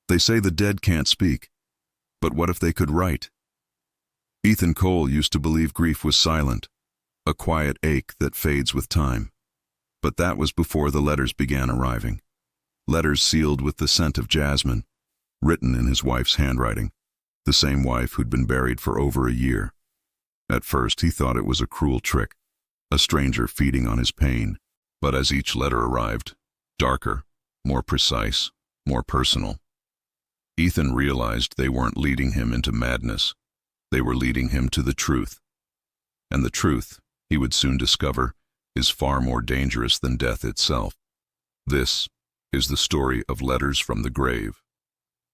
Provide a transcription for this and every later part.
They say the dead can't speak, but what if they could write? Ethan Cole used to believe grief was silent, a quiet ache that fades with time. But that was before the letters began arriving. Letters sealed with the scent of jasmine, written in his wife's handwriting, the same wife who'd been buried for over a year. At first he thought it was a cruel trick, a stranger feeding on his pain, but as each letter arrived, darker, more precise, more personal, Ethan realized they weren't leading him into madness. They were leading him to the truth. And the truth, he would soon discover, is far more dangerous than death itself. This is the story of Letters from the Grave,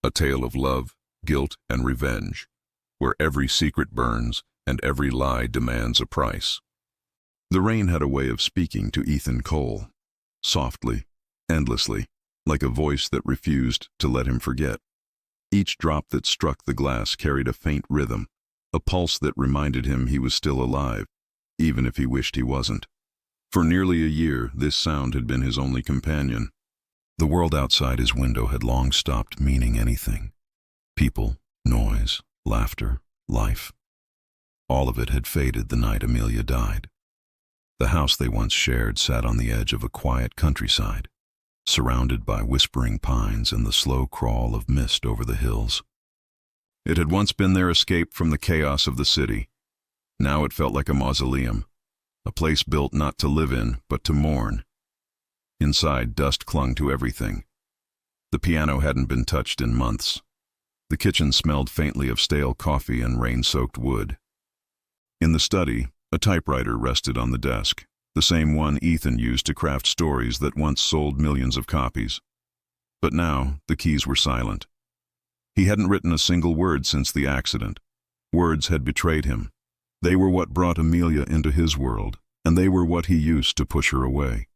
a tale of love, guilt, and revenge, where every secret burns and every lie demands a price. The rain had a way of speaking to Ethan Cole, softly, endlessly, like a voice that refused to let him forget. Each drop that struck the glass carried a faint rhythm, a pulse that reminded him he was still alive, even if he wished he wasn't. For nearly a year, this sound had been his only companion. The world outside his window had long stopped meaning anything. People, noise, laughter, life. All of it had faded the night Amelia died. The house they once shared sat on the edge of a quiet countryside, surrounded by whispering pines and the slow crawl of mist over the hills. It had once been their escape from the chaos of the city. Now it felt like a mausoleum, a place built not to live in, but to mourn. Inside, dust clung to everything. The piano hadn't been touched in months. The kitchen smelled faintly of stale coffee and rain-soaked wood. In the study, a typewriter rested on the desk, the same one Ethan used to craft stories that once sold millions of copies. But now, the keys were silent. He hadn't written a single word since the accident. Words had betrayed him. They were what brought Amelia into his world, and they were what he used to push her away.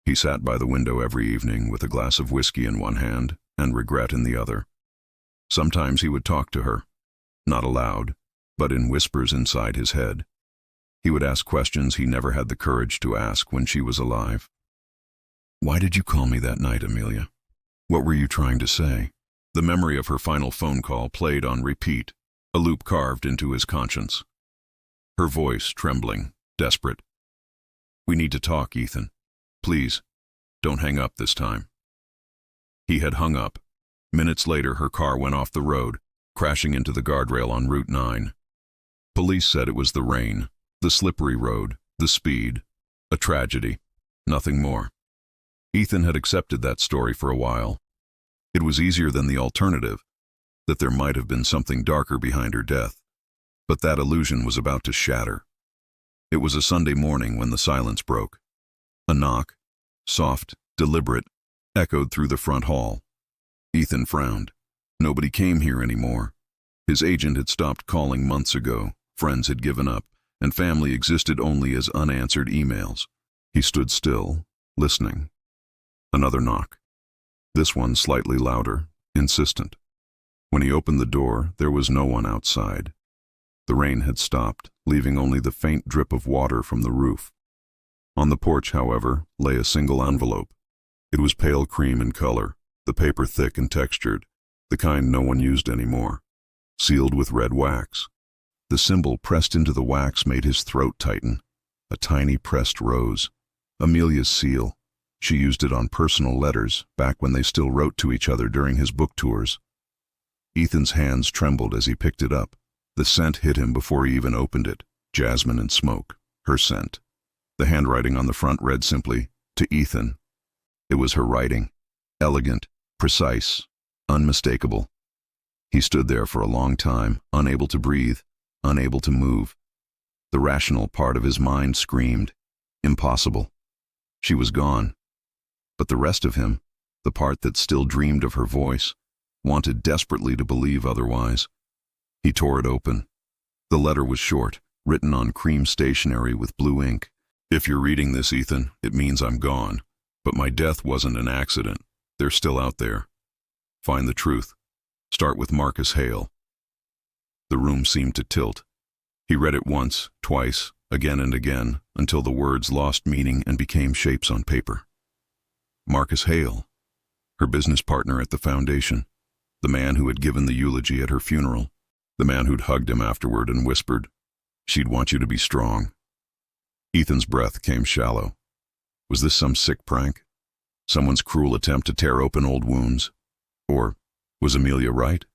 He sat by the window every evening with a glass of whiskey in one hand and regret in the other. Sometimes he would talk to her, not aloud, but in whispers inside his head. He would ask questions he never had the courage to ask when she was alive. "Why did you call me that night, Amelia? What were you trying to say?" The memory of her final phone call played on repeat, a loop carved into his conscience. Her voice trembling, desperate. "We need to talk, Ethan. Please, don't hang up this time." He had hung up. Minutes later, her car went off the road, crashing into the guardrail on Route 9. Police said it was the rain, the slippery road, the speed. A tragedy. Nothing more. Ethan had accepted that story for a while. It was easier than the alternative, that there might have been something darker behind her death. But that illusion was about to shatter. It was a Sunday morning when the silence broke. A knock, soft, deliberate, echoed through the front hall. Ethan frowned. Nobody came here anymore. His agent had stopped calling months ago, friends had given up, and family existed only as unanswered emails. He stood still, listening. Another knock. This one slightly louder, insistent. When he opened the door, there was no one outside. The rain had stopped, leaving only the faint drip of water from the roof. On the porch, however, lay a single envelope. It was pale cream in color, the paper thick and textured, the kind no one used anymore, sealed with red wax. The symbol pressed into the wax made his throat tighten. A tiny pressed rose. Amelia's seal. She used it on personal letters, back when they still wrote to each other during his book tours. Ethan's hands trembled as he picked it up. The scent hit him before he even opened it. Jasmine and smoke. Her scent. The handwriting on the front read simply, "To Ethan." It was her writing. Elegant, precise, unmistakable. He stood there for a long time, unable to breathe, unable to move. The rational part of his mind screamed, impossible. She was gone. But the rest of him, the part that still dreamed of her voice, wanted desperately to believe otherwise. He tore it open. The letter was short, written on cream stationery with blue ink. "If you're reading this, Ethan, it means I'm gone. But my death wasn't an accident. They're still out there. Find the truth. Start with Marcus Hale." The room seemed to tilt. He read it once, twice, again and again, until the words lost meaning and became shapes on paper. Marcus Hale, her business partner at the foundation. The man who had given the eulogy at her funeral. The man who'd hugged him afterward and whispered, "She'd want you to be strong." Ethan's breath came shallow. Was this some sick prank? Someone's cruel attempt to tear open old wounds? Or was Amelia right?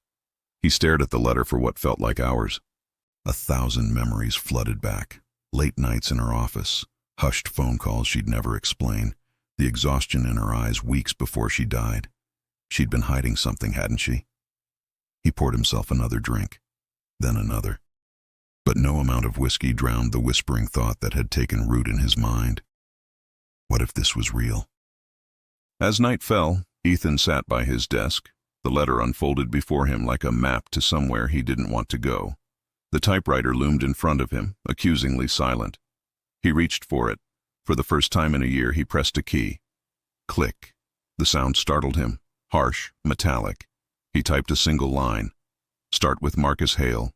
He stared at the letter for what felt like hours. 1,000 memories flooded back. Late nights in her office, hushed phone calls she'd never explain, the exhaustion in her eyes weeks before she died. She'd been hiding something, hadn't she? He poured himself another drink, then another. But no amount of whiskey drowned the whispering thought that had taken root in his mind. What if this was real? As night fell, Ethan sat by his desk. The letter unfolded before him like a map to somewhere he didn't want to go. The typewriter loomed in front of him, accusingly silent. He reached for it. For the first time in a year, he pressed a key. Click. The sound startled him, harsh, metallic. He typed a single line. Start with Marcus Hale.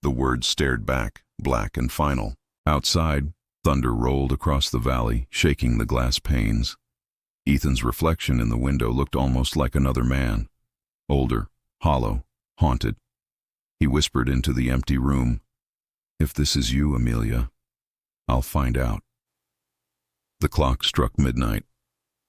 The words stared back, black and final. Outside, thunder rolled across the valley, shaking the glass panes. Ethan's reflection in the window looked almost like another man. Older, hollow, haunted. He whispered into the empty room, "If this is you, Amelia, I'll find out." The clock struck midnight.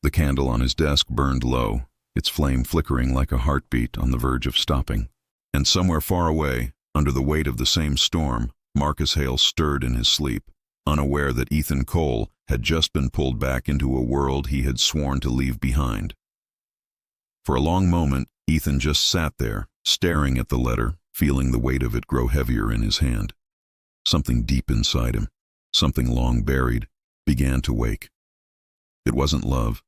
The candle on his desk burned low, its flame flickering like a heartbeat on the verge of stopping. And somewhere far away, under the weight of the same storm, Marcus Hale stirred in his sleep, unaware that Ethan Cole had just been pulled back into a world he had sworn to leave behind. For a long moment, Ethan just sat there, staring at the letter, feeling the weight of it grow heavier in his hand. Something deep inside him, something long buried, began to wake. It wasn't love.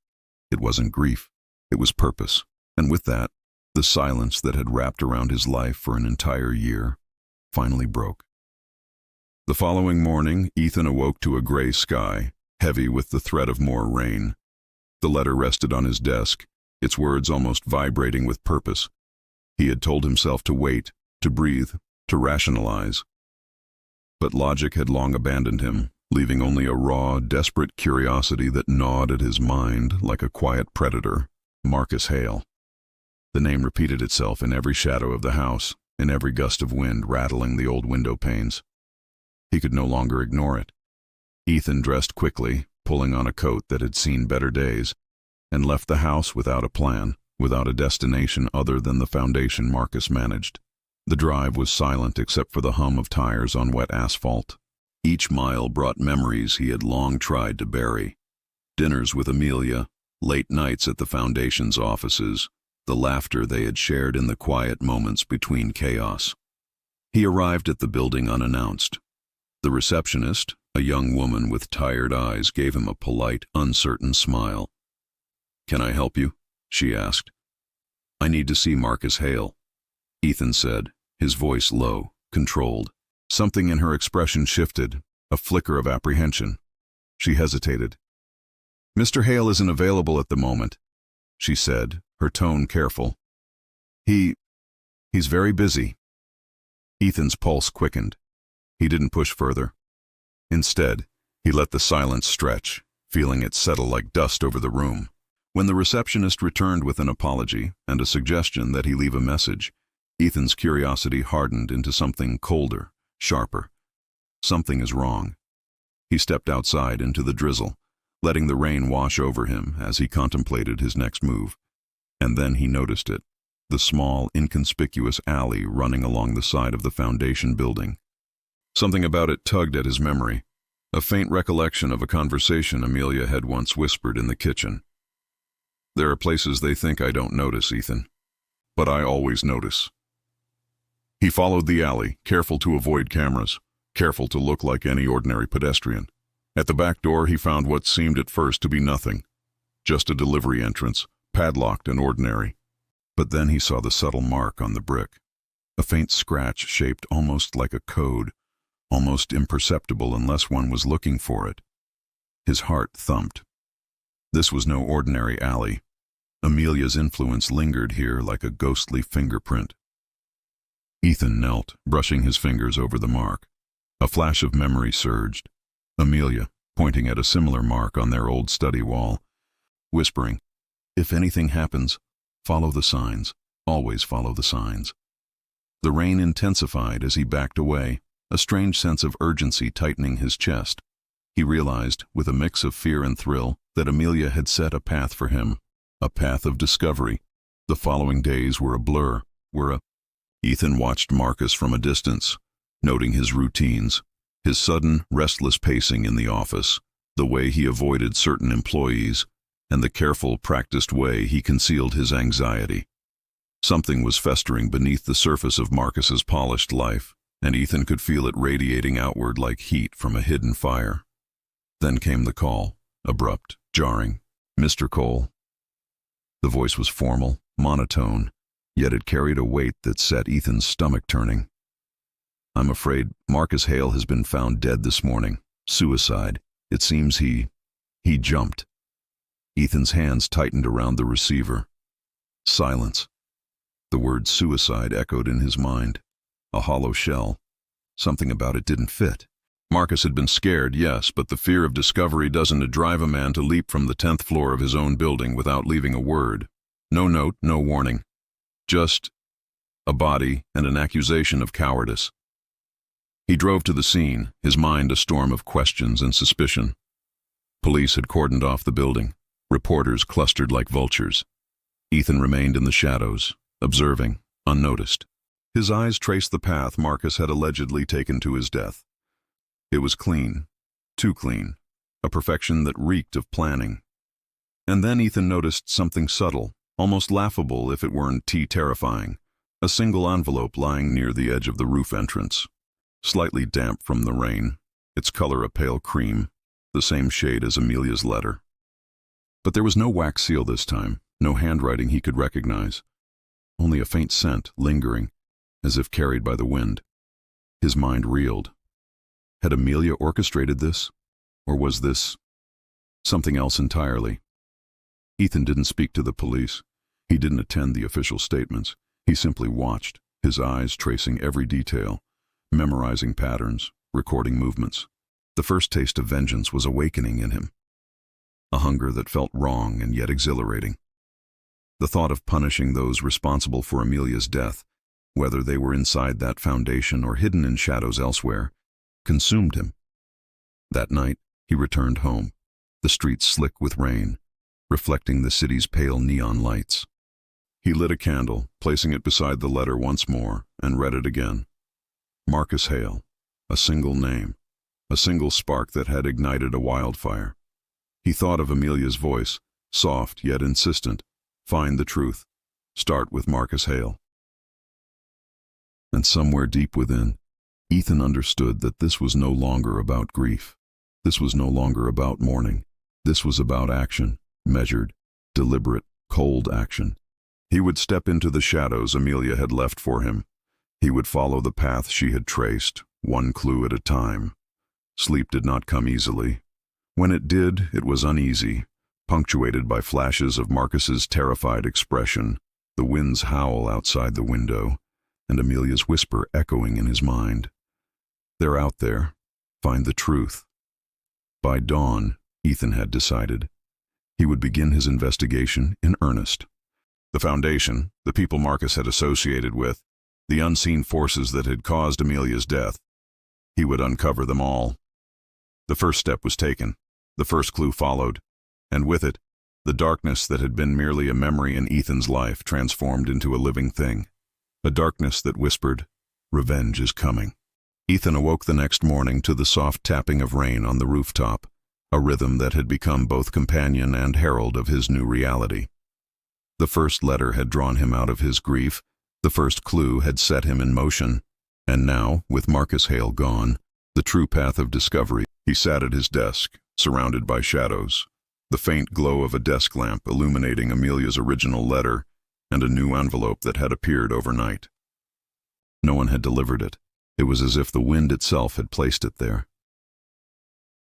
It wasn't grief. It was purpose. And with that, the silence that had wrapped around his life for an entire year finally broke. The following morning, Ethan awoke to a gray sky, heavy with the threat of more rain. The letter rested on his desk, its words almost vibrating with purpose. He had told himself to wait, to breathe, to rationalize. But logic had long abandoned him, leaving only a raw, desperate curiosity that gnawed at his mind like a quiet predator. Marcus Hale. The name repeated itself in every shadow of the house, in every gust of wind rattling the old window panes. He could no longer ignore it. Ethan dressed quickly, pulling on a coat that had seen better days, and left the house without a plan, without a destination other than the foundation Marcus managed. The drive was silent except for the hum of tires on wet asphalt. Each mile brought memories he had long tried to bury. Dinners with Amelia, late nights at the foundation's offices, the laughter they had shared in the quiet moments between chaos. He arrived at the building unannounced. The receptionist, a young woman with tired eyes, gave him a polite, uncertain smile. "Can I help you?" she asked. "I need to see Marcus Hale," Ethan said, his voice low, controlled. Something in her expression shifted, a flicker of apprehension. She hesitated. "Mr. Hale isn't available at the moment," she said, her tone careful. He's very busy." Ethan's pulse quickened. He didn't push further. Instead, he let the silence stretch, feeling it settle like dust over the room. When the receptionist returned with an apology and a suggestion that he leave a message, Ethan's curiosity hardened into something colder, sharper. Something is wrong. He stepped outside into the drizzle, letting the rain wash over him as he contemplated his next move. And then he noticed it, the small, inconspicuous alley running along the side of the foundation building. Something about it tugged at his memory, a faint recollection of a conversation Amelia had once whispered in the kitchen. "There are places they think I don't notice, Ethan. But I always notice." He followed the alley, careful to avoid cameras, careful to look like any ordinary pedestrian. At the back door he found what seemed at first to be nothing, just a delivery entrance, padlocked and ordinary. But then he saw the subtle mark on the brick, a faint scratch shaped almost like a code, almost imperceptible unless one was looking for it. His heart thumped. This was no ordinary alley. Amelia's influence lingered here like a ghostly fingerprint. Ethan knelt, brushing his fingers over the mark. A flash of memory surged. Amelia, pointing at a similar mark on their old study wall, whispering, "If anything happens, follow the signs." Always follow the signs. The rain intensified as he backed away, a strange sense of urgency tightening his chest. He realized, with a mix of fear and thrill, that Amelia had set a path for him, a path of discovery. The following days were a blur, Ethan watched Marcus from a distance, noting his routines, his sudden, restless pacing in the office, the way he avoided certain employees, and the careful, practiced way he concealed his anxiety. Something was festering beneath the surface of Marcus's polished life, and Ethan could feel it radiating outward like heat from a hidden fire. Then came the call, abrupt, jarring. "Mr. Cole." The voice was formal, monotone, yet it carried a weight that set Ethan's stomach turning. "I'm afraid Marcus Hale has been found dead this morning. Suicide. It seems he jumped." Ethan's hands tightened around the receiver. Silence. The word suicide echoed in his mind. A hollow shell. Something about it didn't fit. Marcus had been scared, yes, but the fear of discovery doesn't drive a man to leap from the 10th floor of his own building without leaving a word. No note, no warning. Just a body and an accusation of cowardice. He drove to the scene, his mind a storm of questions and suspicion. Police had cordoned off the building. Reporters clustered like vultures. Ethan remained in the shadows, observing, unnoticed. His eyes traced the path Marcus had allegedly taken to his death. It was clean, too clean, a perfection that reeked of planning. And then Ethan noticed something subtle, almost laughable if it weren't terrifying. A single envelope lying near the edge of the roof entrance. Slightly damp from the rain, its color a pale cream, the same shade as Amelia's letter. But there was no wax seal this time, no handwriting he could recognize. Only a faint scent lingering, as if carried by the wind. His mind reeled. Had Amelia orchestrated this? Or was this something else entirely? Ethan didn't speak to the police. He didn't attend the official statements. He simply watched, his eyes tracing every detail, memorizing patterns, recording movements. The first taste of vengeance was awakening in him. A hunger that felt wrong and yet exhilarating. The thought of punishing those responsible for Amelia's death, whether they were inside that foundation or hidden in shadows elsewhere, consumed him. That night, he returned home, the streets slick with rain, reflecting the city's pale neon lights. He lit a candle, placing it beside the letter once more, and read it again. Marcus Hale, a single name, a single spark that had ignited a wildfire. He thought of Amelia's voice, soft yet insistent. Find the truth. Start with Marcus Hale. And somewhere deep within, Ethan understood that this was no longer about grief. This was no longer about mourning. This was about action, measured, deliberate, cold action. He would step into the shadows Amelia had left for him. He would follow the path she had traced, one clue at a time. Sleep did not come easily. When it did, it was uneasy, punctuated by flashes of Marcus's terrified expression, the wind's howl outside the window, and Amelia's whisper echoing in his mind. They're out there. Find the truth. By dawn, Ethan had decided, he would begin his investigation in earnest. The foundation, the people Marcus had associated with, the unseen forces that had caused Amelia's death. He would uncover them all. The first step was taken. The first clue followed. And with it, the darkness that had been merely a memory in Ethan's life transformed into a living thing. A darkness that whispered, "Revenge is coming." Ethan awoke the next morning to the soft tapping of rain on the rooftop, a rhythm that had become both companion and herald of his new reality. The first letter had drawn him out of his grief, the first clue had set him in motion, and now, with Marcus Hale gone, the true path of discovery, he sat at his desk, surrounded by shadows, the faint glow of a desk lamp illuminating Amelia's original letter and a new envelope that had appeared overnight. No one had delivered it. It was as if the wind itself had placed it there.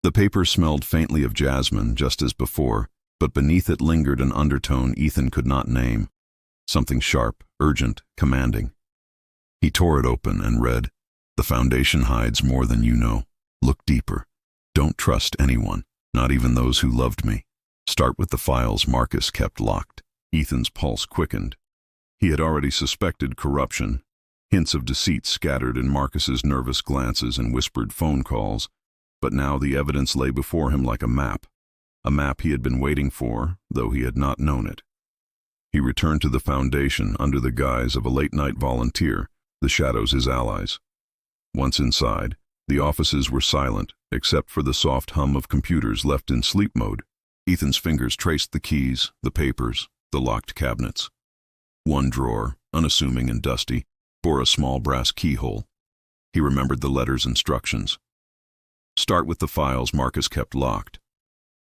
The paper smelled faintly of jasmine, just as before, but beneath it lingered an undertone Ethan could not name, something sharp, urgent, commanding. He tore it open and read, "The foundation hides more than you know. Look deeper. Don't trust anyone, not even those who loved me. Start with the files Marcus kept locked." Ethan's pulse quickened. He had already suspected corruption, hints of deceit scattered in Marcus's nervous glances and whispered phone calls, but now the evidence lay before him like a map he had been waiting for, though he had not known it. He returned to the Foundation under the guise of a late-night volunteer, the shadows his allies. Once inside, the offices were silent, except for the soft hum of computers left in sleep mode. Ethan's fingers traced the keys, the papers, the locked cabinets. One drawer, unassuming and dusty, bore a small brass keyhole. He remembered the letter's instructions. Start with the files Marcus kept locked.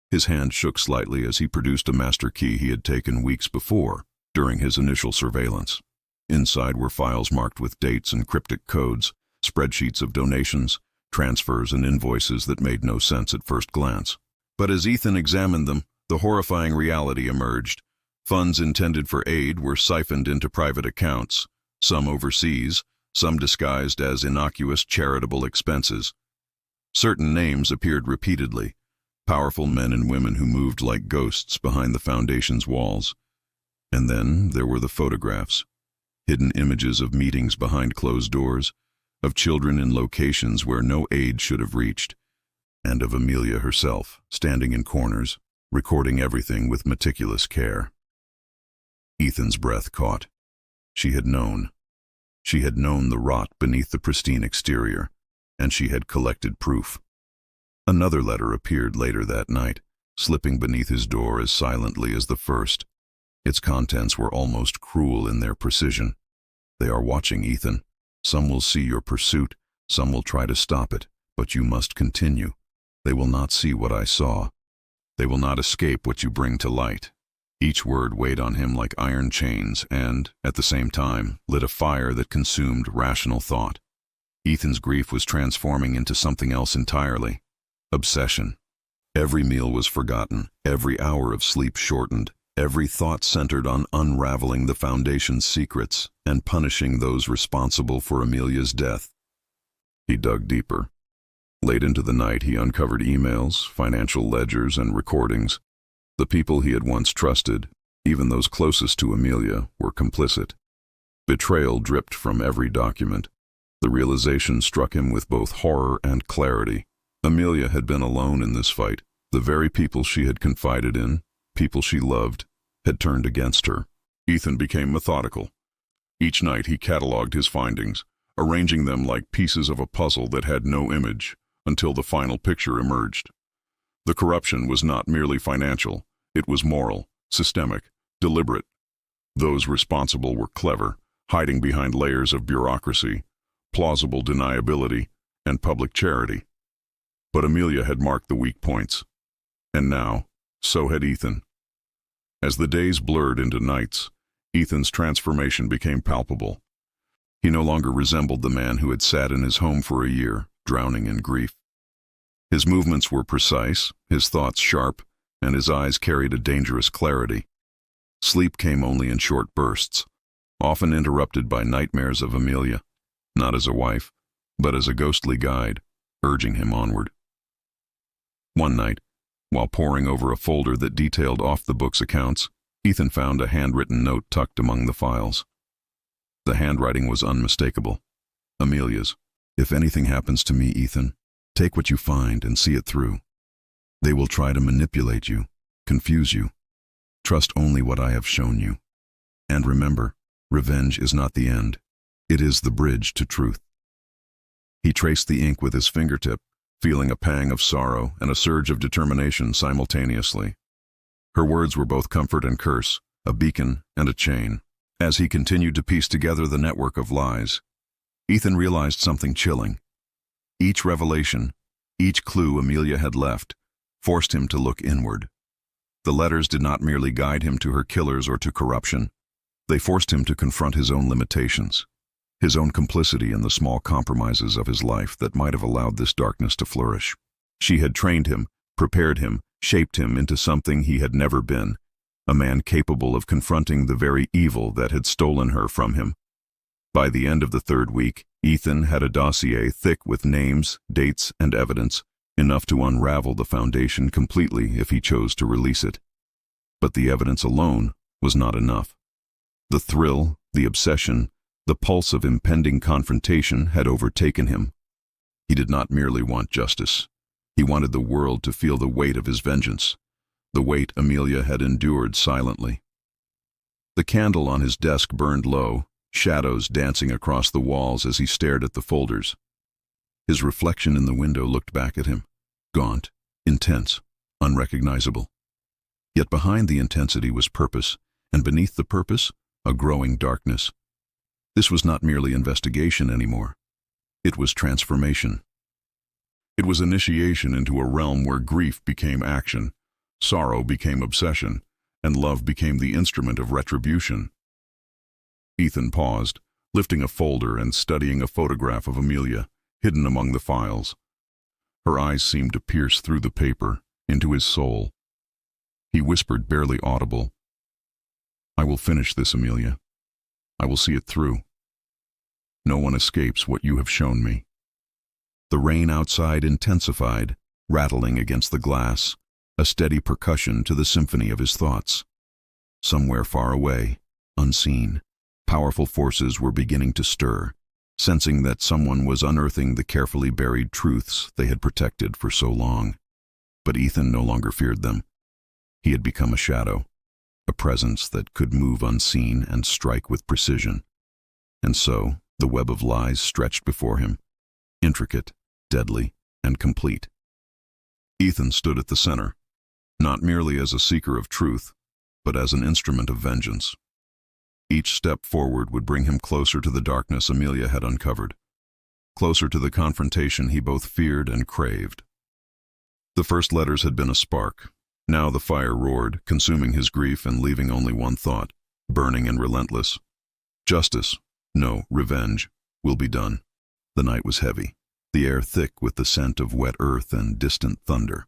His hand shook slightly as he produced a master key he had taken weeks before, during his initial surveillance. Inside were files marked with dates and cryptic codes, spreadsheets of donations, transfers, and invoices that made no sense at first glance. But as Ethan examined them, the horrifying reality emerged. Funds intended for aid were siphoned into private accounts, some overseas, some disguised as innocuous charitable expenses. Certain names appeared repeatedly, powerful men and women who moved like ghosts behind the Foundation's walls. And then there were the photographs, hidden images of meetings behind closed doors, of children in locations where no aid should have reached, and of Amelia herself, standing in corners, recording everything with meticulous care. Ethan's breath caught. She had known. She had known the rot beneath the pristine exterior, and she had collected proof. Another letter appeared later that night, slipping beneath his door as silently as the first. Its contents were almost cruel in their precision. They are watching, Ethan. Some will see your pursuit, some will try to stop it, but you must continue. They will not see what I saw. They will not escape what you bring to light. Each word weighed on him like iron chains and, at the same time, lit a fire that consumed rational thought. Ethan's grief was transforming into something else entirely. Obsession. Every meal was forgotten, every hour of sleep shortened, every thought centered on unraveling the Foundation's secrets and punishing those responsible for Amelia's death. He dug deeper. Late into the night, he uncovered emails, financial ledgers, and recordings. The people he had once trusted, even those closest to Amelia, were complicit. Betrayal dripped from every document. The realization struck him with both horror and clarity. Amelia had been alone in this fight. The very people she had confided in, people she loved, had turned against her. Ethan became methodical. Each night he cataloged his findings, arranging them like pieces of a puzzle that had no image, until the final picture emerged. The corruption was not merely financial, it was moral, systemic, deliberate. Those responsible were clever, hiding behind layers of bureaucracy, plausible deniability, and public charity. But Amelia had marked the weak points. And now, so had Ethan. As the days blurred into nights, Ethan's transformation became palpable. He no longer resembled the man who had sat in his home for a year, drowning in grief. His movements were precise, his thoughts sharp, and his eyes carried a dangerous clarity. Sleep came only in short bursts, often interrupted by nightmares of Amelia, not as a wife, but as a ghostly guide, urging him onward. One night, while poring over a folder that detailed off-the-books accounts, Ethan found a handwritten note tucked among the files. The handwriting was unmistakable. Amelia's. If anything happens to me, Ethan, take what you find and see it through. They will try to manipulate you, confuse you. Trust only what I have shown you. And remember, revenge is not the end. It is the bridge to truth. He traced the ink with his fingertip, feeling a pang of sorrow and a surge of determination simultaneously. Her words were both comfort and curse, a beacon and a chain. As he continued to piece together the network of lies, Ethan realized something chilling. Each revelation, each clue Amelia had left, forced him to look inward. The letters did not merely guide him to her killers or to corruption. They forced him to confront his own limitations, his own complicity in the small compromises of his life that might have allowed this darkness to flourish. She had trained him, prepared him, shaped him into something he had never been, a man capable of confronting the very evil that had stolen her from him. By the end of the third week, Ethan had a dossier thick with names, dates, and evidence, enough to unravel the Foundation completely if he chose to release it. But the evidence alone was not enough. The thrill, the obsession, the pulse of impending confrontation had overtaken him. He did not merely want justice. He wanted the world to feel the weight of his vengeance, the weight Amelia had endured silently. The candle on his desk burned low, shadows dancing across the walls as he stared at the folders. His reflection in the window looked back at him, gaunt, intense, unrecognizable. Yet behind the intensity was purpose, and beneath the purpose, a growing darkness. This was not merely investigation anymore. It was transformation. It was initiation into a realm where grief became action, sorrow became obsession, and love became the instrument of retribution. Ethan paused, lifting a folder and studying a photograph of Amelia, hidden among the files. Her eyes seemed to pierce through the paper, into his soul. He whispered, barely audible, "I will finish this, Amelia. I will see it through. No one escapes what you have shown me." The rain outside intensified, rattling against the glass, a steady percussion to the symphony of his thoughts. Somewhere far away, unseen, powerful forces were beginning to stir, sensing that someone was unearthing the carefully buried truths they had protected for so long. But Ethan no longer feared them. He had become a shadow, a presence that could move unseen and strike with precision. And so, the web of lies stretched before him, intricate, deadly, and complete. Ethan stood at the center, not merely as a seeker of truth, but as an instrument of vengeance. Each step forward would bring him closer to the darkness Amelia had uncovered, closer to the confrontation he both feared and craved. The first letters had been a spark. Now the fire roared, consuming his grief and leaving only one thought, burning and relentless. Justice, no, revenge, will be done. The night was heavy, the air thick with the scent of wet earth and distant thunder.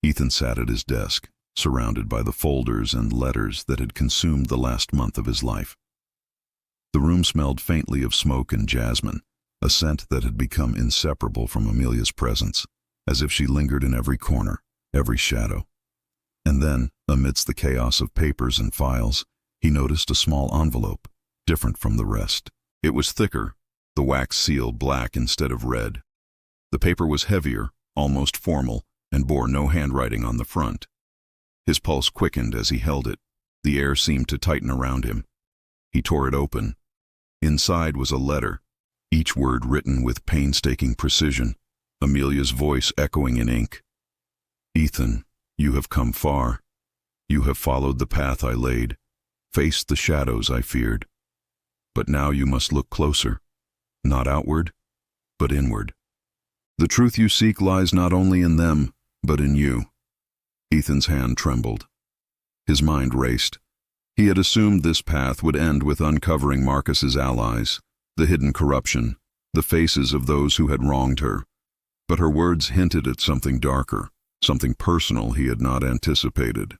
Ethan sat at his desk, surrounded by the folders and letters that had consumed the last month of his life. The room smelled faintly of smoke and jasmine, a scent that had become inseparable from Amelia's presence, as if she lingered in every corner, every shadow. And then, amidst the chaos of papers and files, he noticed a small envelope, different from the rest. It was thicker, the wax seal black instead of red. The paper was heavier, almost formal, and bore no handwriting on the front. His pulse quickened as he held it. The air seemed to tighten around him. He tore it open. Inside was a letter, each word written with painstaking precision, Amelia's voice echoing in ink. "Ethan, you have come far. You have followed the path I laid, faced the shadows I feared. But now you must look closer, not outward, but inward. The truth you seek lies not only in them, but in you." Ethan's hand trembled. His mind raced. He had assumed this path would end with uncovering Marcus's allies, the hidden corruption, the faces of those who had wronged her. But her words hinted at something darker, something personal he had not anticipated.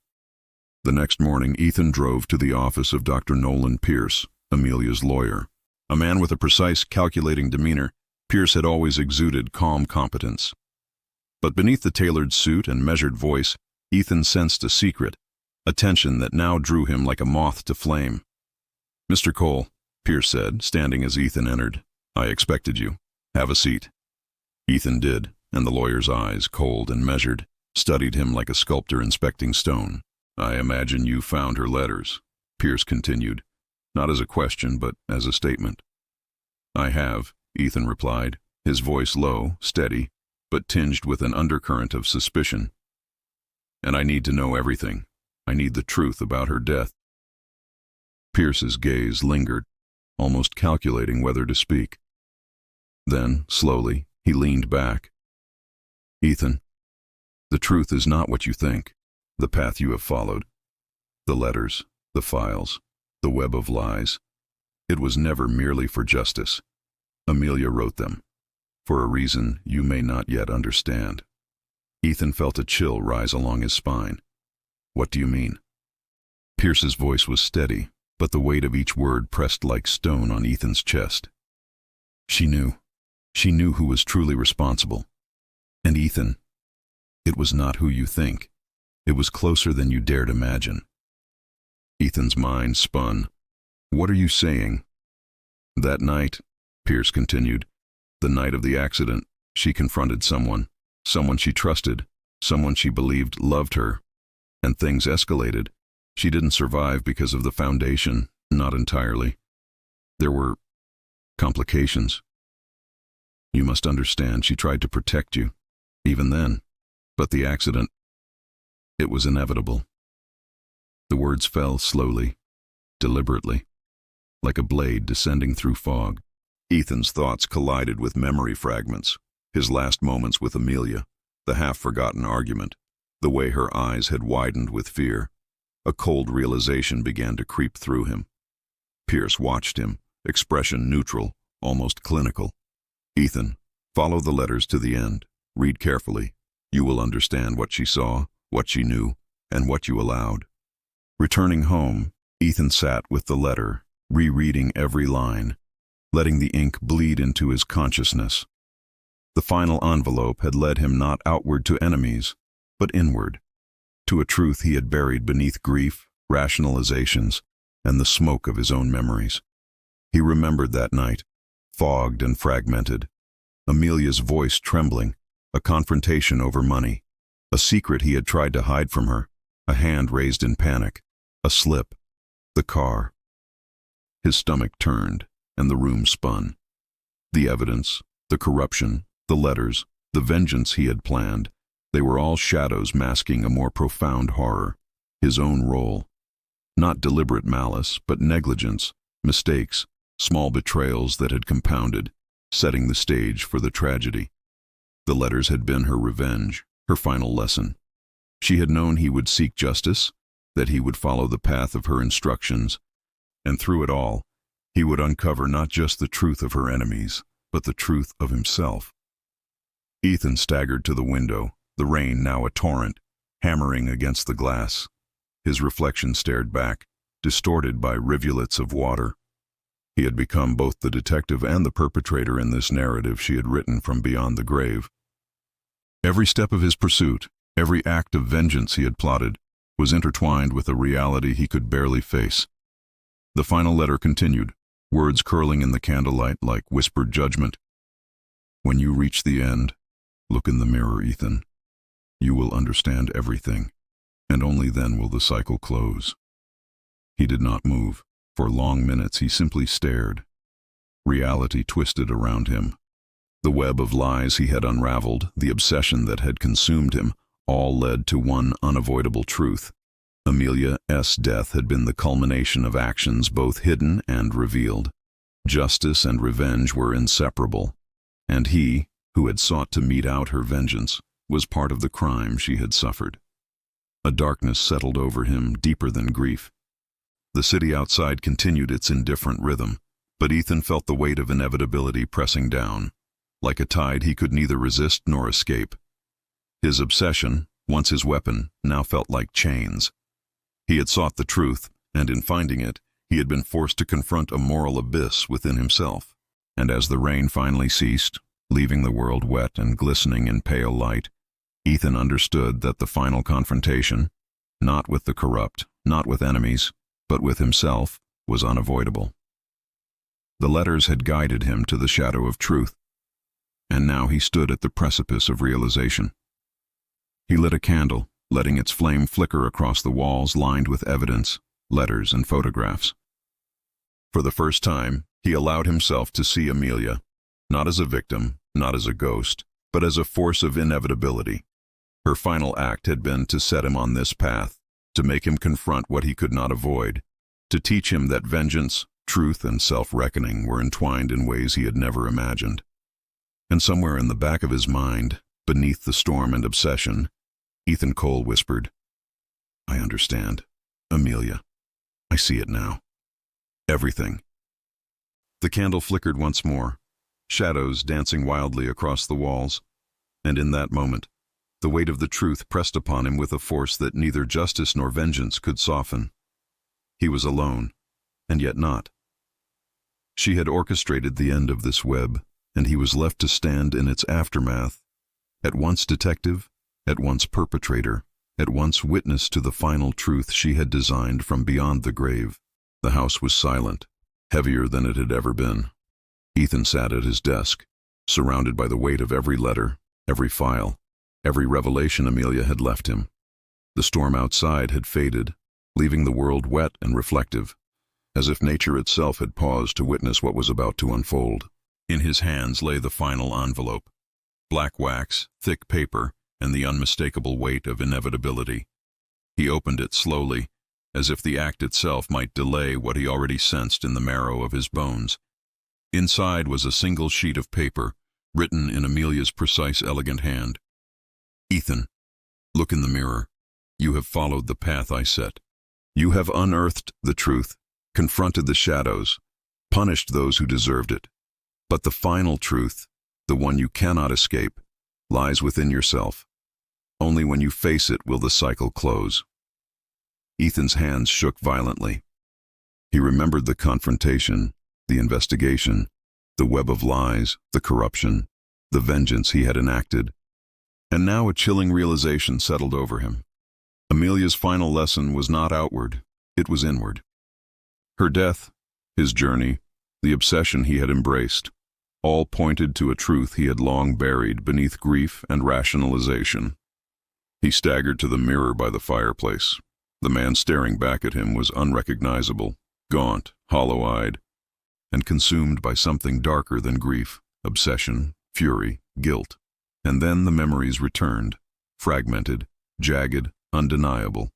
The next morning, Ethan drove to the office of Dr. Nolan Pierce, Amelia's lawyer. A man with a precise, calculating demeanor, Pierce had always exuded calm competence. But beneath the tailored suit and measured voice, Ethan sensed a secret, a tension that now drew him like a moth to flame. "Mr. Cole," Pierce said, standing as Ethan entered, "I expected you. Have a seat." Ethan did, and the lawyer's eyes, cold and measured, studied him like a sculptor inspecting stone. "I imagine you found her letters," Pierce continued, not as a question but as a statement. "I have," Ethan replied, his voice low, steady, but tinged with an undercurrent of suspicion. "And I need to know everything. I need the truth about her death." Pierce's gaze lingered, almost calculating whether to speak. Then, slowly, he leaned back. "Ethan, the truth is not what you think, the path you have followed. The letters, the files, the web of lies. It was never merely for justice. Amelia wrote them, for a reason you may not yet understand." Ethan felt a chill rise along his spine. "What do you mean?" Pierce's voice was steady, but the weight of each word pressed like stone on Ethan's chest. She knew. She knew who was truly responsible. And Ethan, it was not who you think. It was closer than you dared imagine. Ethan's mind spun. What are you saying? That night, Pierce continued, the night of the accident, she confronted someone she trusted, someone she believed loved her, and things escalated. She didn't survive because of the foundation, not entirely. There were complications. You must understand, she tried to protect you, even then. But the accident, it was inevitable. The words fell slowly, deliberately, like a blade descending through fog. Ethan's thoughts collided with memory fragments, his last moments with Amelia, the half-forgotten argument, the way her eyes had widened with fear. A cold realization began to creep through him. Pierce watched him, expression neutral, almost clinical. Ethan, follow the letters to the end. Read carefully. You will understand what she saw, what she knew, and what you allowed. Returning home, Ethan sat with the letter, rereading every line, letting the ink bleed into his consciousness. The final envelope had led him not outward to enemies, but inward, to a truth he had buried beneath grief, rationalizations, and the smoke of his own memories. He remembered that night, fogged and fragmented, Amelia's voice trembling, a confrontation over money, a secret he had tried to hide from her, a hand raised in panic, a slip, the car. His stomach turned, and the room spun. The evidence, the corruption, the letters, the vengeance he had planned, they were all shadows masking a more profound horror, his own role. Not deliberate malice, but negligence, mistakes, small betrayals that had compounded, setting the stage for the tragedy. The letters had been her revenge, her final lesson. She had known he would seek justice, that he would follow the path of her instructions, and through it all, he would uncover not just the truth of her enemies, but the truth of himself. Ethan staggered to the window, the rain now a torrent, hammering against the glass. His reflection stared back, distorted by rivulets of water. He had become both the detective and the perpetrator in this narrative she had written from beyond the grave. Every step of his pursuit, every act of vengeance he had plotted, was intertwined with a reality he could barely face. The final letter continued, words curling in the candlelight like whispered judgment. When you reach the end, look in the mirror, Ethan. You will understand everything, and only then will the cycle close. He did not move. For long minutes he simply stared. Reality twisted around him. The web of lies he had unraveled, the obsession that had consumed him, all led to one unavoidable truth. Amelia's death had been the culmination of actions both hidden and revealed. Justice and revenge were inseparable, and he, who had sought to mete out her vengeance, was part of the crime she had suffered. A darkness settled over him, deeper than grief. The city outside continued its indifferent rhythm, but Ethan felt the weight of inevitability pressing down. Like a tide he could neither resist nor escape. His obsession, once his weapon, now felt like chains. He had sought the truth, and in finding it, he had been forced to confront a moral abyss within himself. And as the rain finally ceased, leaving the world wet and glistening in pale light, Ethan understood that the final confrontation, not with the corrupt, not with enemies, but with himself, was unavoidable. The letters had guided him to the shadow of truth, and now he stood at the precipice of realization. He lit a candle, letting its flame flicker across the walls lined with evidence, letters, and photographs. For the first time, he allowed himself to see Amelia, not as a victim, not as a ghost, but as a force of inevitability. Her final act had been to set him on this path, to make him confront what he could not avoid, to teach him that vengeance, truth, and self-reckoning were entwined in ways he had never imagined. And somewhere in the back of his mind, beneath the storm and obsession, Ethan Cole whispered, "I understand, Amelia. I see it now. Everything." The candle flickered once more, shadows dancing wildly across the walls, and in that moment, the weight of the truth pressed upon him with a force that neither justice nor vengeance could soften. He was alone, and yet not. She had orchestrated the end of this web, and he was left to stand in its aftermath, at once detective, at once perpetrator, at once witness to the final truth she had designed from beyond the grave. The house was silent, heavier than it had ever been. Ethan sat at his desk, surrounded by the weight of every letter, every file, every revelation Amelia had left him. The storm outside had faded, leaving the world wet and reflective, as if nature itself had paused to witness what was about to unfold. In his hands lay the final envelope, black wax, thick paper, and the unmistakable weight of inevitability. He opened it slowly, as if the act itself might delay what he already sensed in the marrow of his bones. Inside was a single sheet of paper, written in Amelia's precise, elegant hand. Ethan, look in the mirror. You have followed the path I set. You have unearthed the truth, confronted the shadows, punished those who deserved it. But the final truth, the one you cannot escape, lies within yourself. Only when you face it will the cycle close. Ethan's hands shook violently. He remembered the confrontation, the investigation, the web of lies, the corruption, the vengeance he had enacted. And now a chilling realization settled over him. Amelia's final lesson was not outward, it was inward. Her death, his journey, the obsession he had embraced, all pointed to a truth he had long buried beneath grief and rationalization. He staggered to the mirror by the fireplace. The man staring back at him was unrecognizable, gaunt, hollow-eyed, and consumed by something darker than grief, obsession, fury, guilt. And then the memories returned, fragmented, jagged, undeniable.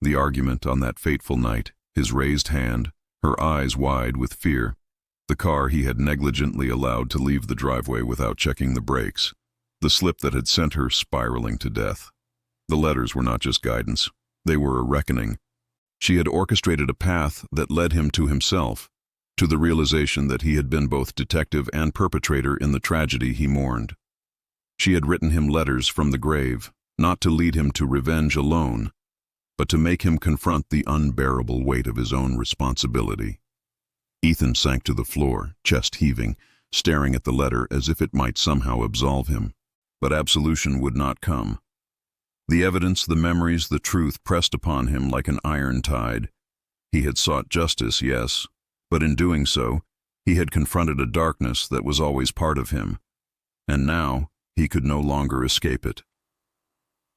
The argument on that fateful night, his raised hand, her eyes wide with fear, the car he had negligently allowed to leave the driveway without checking the brakes, the slip that had sent her spiraling to death. The letters were not just guidance, they were a reckoning. She had orchestrated a path that led him to himself, to the realization that he had been both detective and perpetrator in the tragedy he mourned. She had written him letters from the grave, not to lead him to revenge alone, but to make him confront the unbearable weight of his own responsibility. Ethan sank to the floor, chest heaving, staring at the letter as if it might somehow absolve him. But absolution would not come. The evidence, the memories, the truth pressed upon him like an iron tide. He had sought justice, yes, but in doing so, he had confronted a darkness that was always part of him, and now he could no longer escape it.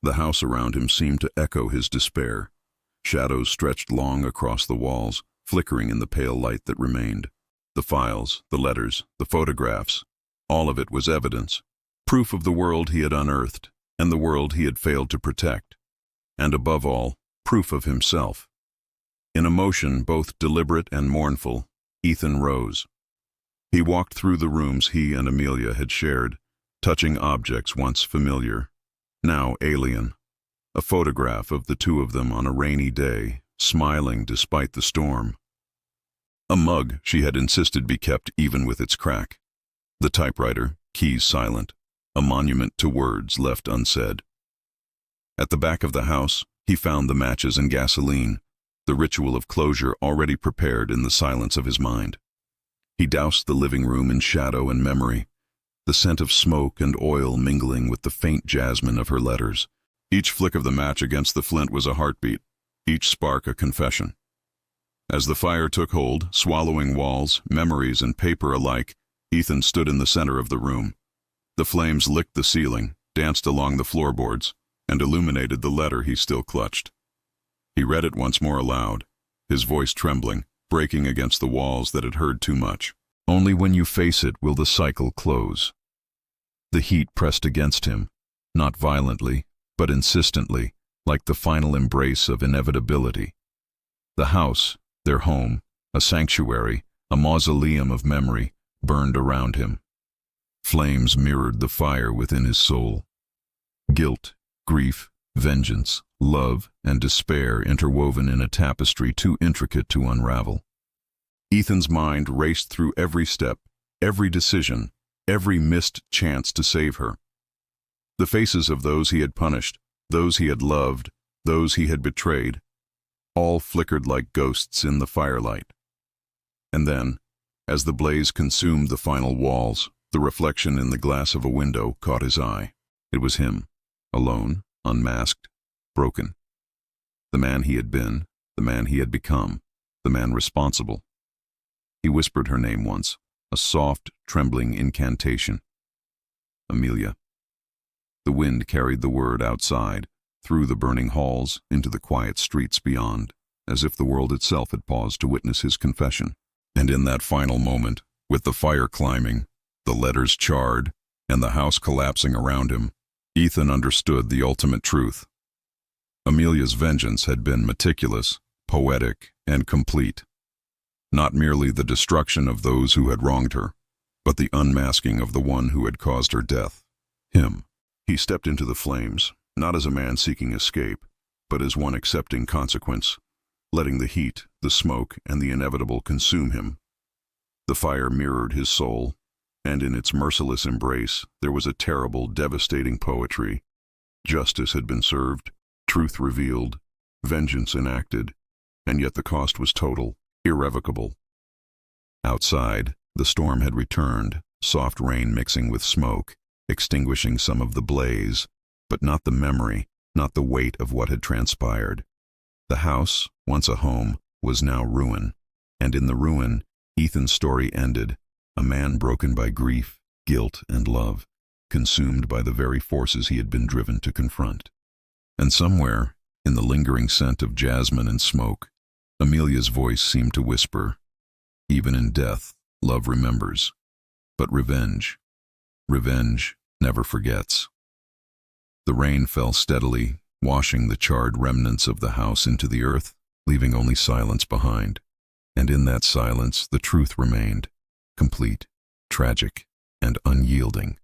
The house around him seemed to echo his despair. Shadows stretched long across the walls, flickering in the pale light that remained. The files, the letters, the photographs, all of it was evidence, proof of the world he had unearthed, and the world he had failed to protect, and above all, proof of himself. In a motion both deliberate and mournful, Ethan rose. He walked through the rooms he and Amelia had shared, touching objects once familiar, now alien. A photograph of the two of them on a rainy day, smiling despite the storm. A mug she had insisted be kept even with its crack. The typewriter, keys silent, a monument to words left unsaid. At the back of the house, he found the matches and gasoline, the ritual of closure already prepared in the silence of his mind. He doused the living room in shadow and memory, the scent of smoke and oil mingling with the faint jasmine of her letters. Each flick of the match against the flint was a heartbeat, each spark a confession. As the fire took hold, swallowing walls, memories, and paper alike, Ethan stood in the center of the room. The flames licked the ceiling, danced along the floorboards, and illuminated the letter he still clutched. He read it once more aloud, his voice trembling, breaking against the walls that had heard too much. Only when you face it will the cycle close. The heat pressed against him, not violently, but insistently, like the final embrace of inevitability. The house, their home, a sanctuary, a mausoleum of memory, burned around him. Flames mirrored the fire within his soul. Guilt, grief, vengeance, love, and despair interwoven in a tapestry too intricate to unravel. Ethan's mind raced through every step, every decision, every missed chance to save her. The faces of those he had punished, those he had loved, those he had betrayed, all flickered like ghosts in the firelight. And then, as the blaze consumed the final walls, the reflection in the glass of a window caught his eye. It was him, alone, unmasked, broken. The man he had been, the man he had become, the man responsible. He whispered her name once, a soft, trembling incantation. Amelia. The wind carried the word outside, through the burning halls, into the quiet streets beyond, as if the world itself had paused to witness his confession. And in that final moment, with the fire climbing, the letters charred, and the house collapsing around him, Ethan understood the ultimate truth. Amelia's vengeance had been meticulous, poetic, and complete. Not merely the destruction of those who had wronged her, but the unmasking of the one who had caused her death, him. He stepped into the flames, not as a man seeking escape, but as one accepting consequence, letting the heat, the smoke, and the inevitable consume him. The fire mirrored his soul, and in its merciless embrace there was a terrible, devastating poetry. Justice had been served, truth revealed, vengeance enacted, and yet the cost was total, irrevocable. Outside, the storm had returned, soft rain mixing with smoke, extinguishing some of the blaze, but not the memory, not the weight of what had transpired. The house, once a home, was now ruin, and in the ruin, Ethan's story ended, a man broken by grief, guilt, and love, consumed by the very forces he had been driven to confront. And somewhere, in the lingering scent of jasmine and smoke, Amelia's voice seemed to whisper, "Even in death, love remembers. But revenge never forgets." The rain fell steadily, washing the charred remnants of the house into the earth, leaving only silence behind. And in that silence, the truth remained, complete, tragic, and unyielding.